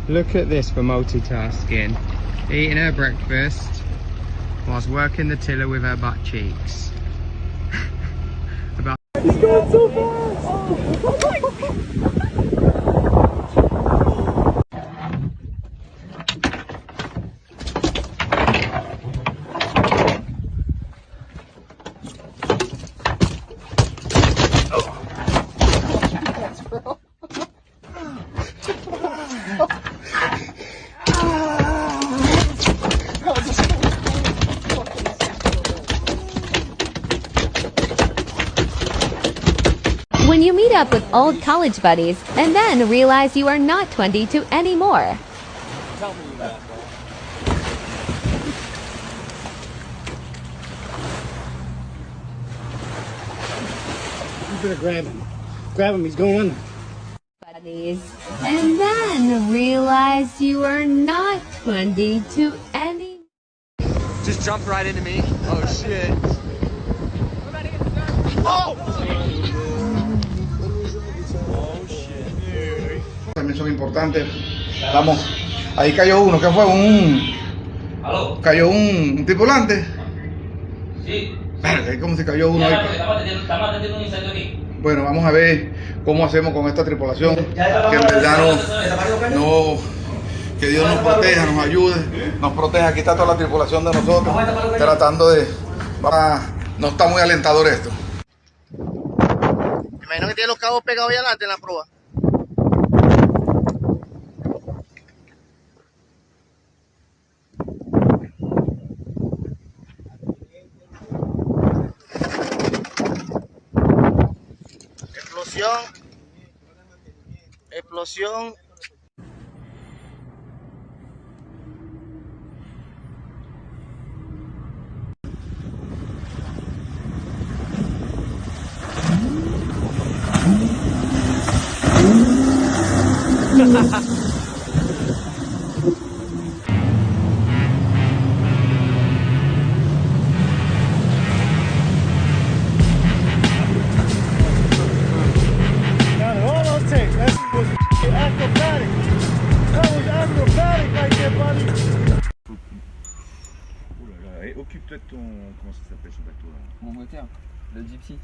Look at this for multitasking. Eating her breakfast whilst working the tiller with her butt cheeks. About He's going so fast! Oh my God! When you meet up with old college buddies and then realize you are not 22 anymore. Tell me that, You better grab him. Grab him, he's going under. Buddies, and then realize you are not 22 anymore. just jumped right into me. Oh shit. También son importantes. Vamos, ahí cayó uno, ¿qué fue? Cayó un tripulante. Sí. Verga, ¿cómo se cayó uno ahí? Estamos atendiendo un incendio aquí. Bueno, vamos a ver cómo hacemos con esta tripulación, que en verdad no, que Dios nos proteja, nos ayude, nos proteja. Aquí está toda la tripulación de nosotros, tratando de, no está muy alentador esto. Me imagino que tiene los cabos pegados ahí adelante en la proa. Explosión. Occupe-toi de ton... Comment ça s'appelle ce bateau là? Mon moteur, le Gypsy.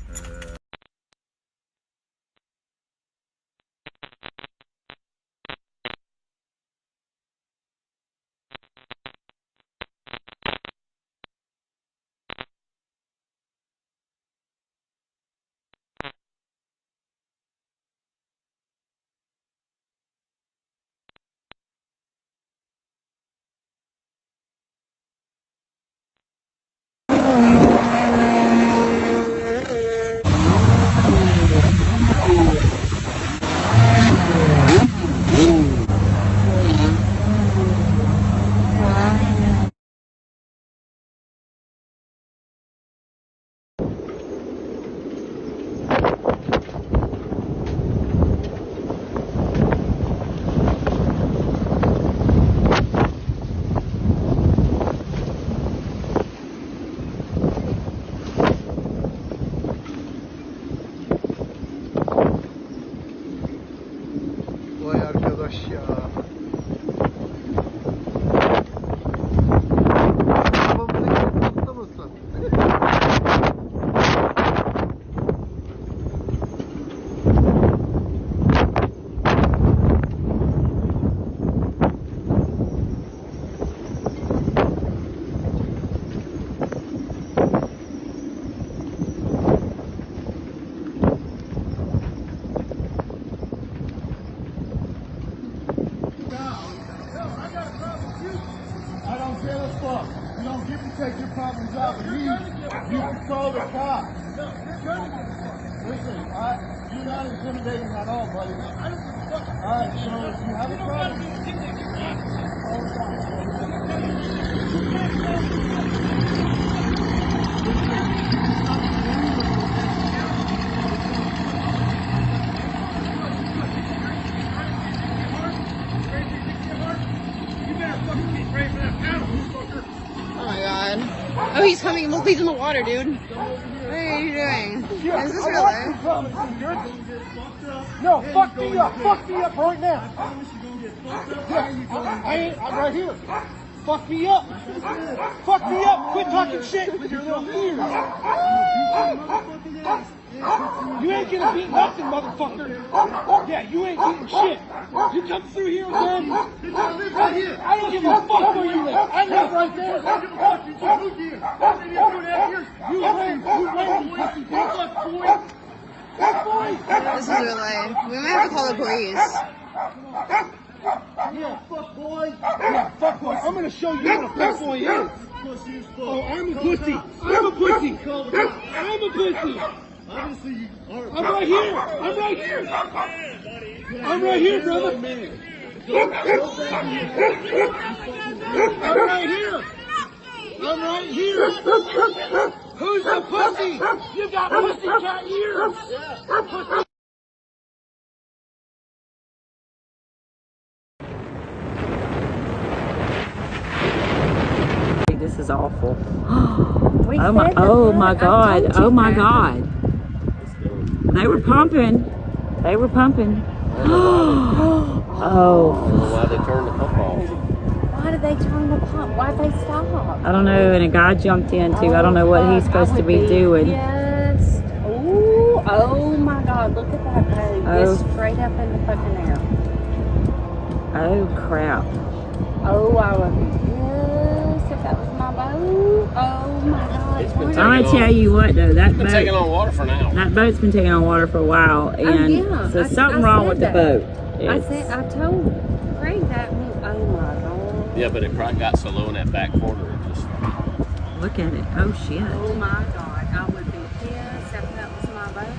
Vay arkadaş ya. You don't get to take your problems out with me. You control the car. Listen, you're not intimidating at all, buddy. Alright, so if you have a problem... Oh my god. Oh, he's coming. Look, he's in the water, dude. What are you doing? Is this real life? No, fuck me up. Fuck me up right now. I ain't. I'm right here. Fuck me up. Fuck me up. Quit talking shit. You're here. You ain't gonna beat nothing, motherfucker. Yeah, you ain't beating shit. You come through here again. Right here. I don't give a fuck where you live. I live right there. You ran, pussy bitch. This is really. We might have to call the police. Yeah, fuck boy. Yeah, fuck boy. I'm gonna show you what a fuck boy is. Oh, I'm a pussy. I'm a pussy. I'm a pussy. I'm right here. I'm right here. I'm right here, brother. I'm right here. I'm right here. Who's the pussy? You got pussy cat ears. Pussy. This is awful. Oh my God. Oh my God. They were pumping. They were pumping. Oh. Why they turned the pump off? Why did they turn the pump? Why did they stop? I don't know, and a guy jumped in too. I don't know what he's supposed to be doing. Yes. Ooh, oh my God, look at that pose. Oh. Just straight up in the fucking air. Oh crap. Oh, I would be yes if that was my boat. Oh my God. I'm gonna tell you what though, that boat, Taking on water for now. that boat's been taking on water for a while, and yeah. so I something said wrong with the that. boat. I told Craig that. Oh my God. Yeah, but it probably got so low in that back corner, it just. Look at it. Oh shit. Oh my God. I would be pissed if that was my boat.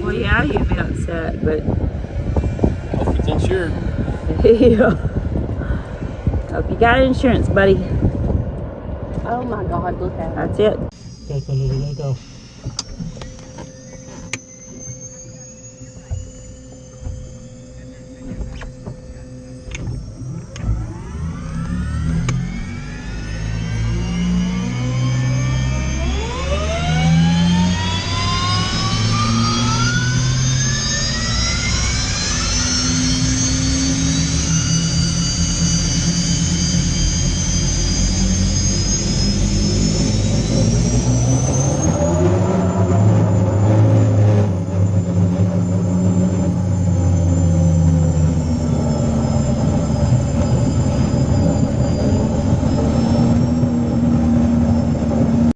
Well, yeah, you'd be upset, but Hope it's insured. yeah. Hope you got insurance, buddy. Oh my God, look at it. That's it. Okay, so there we go.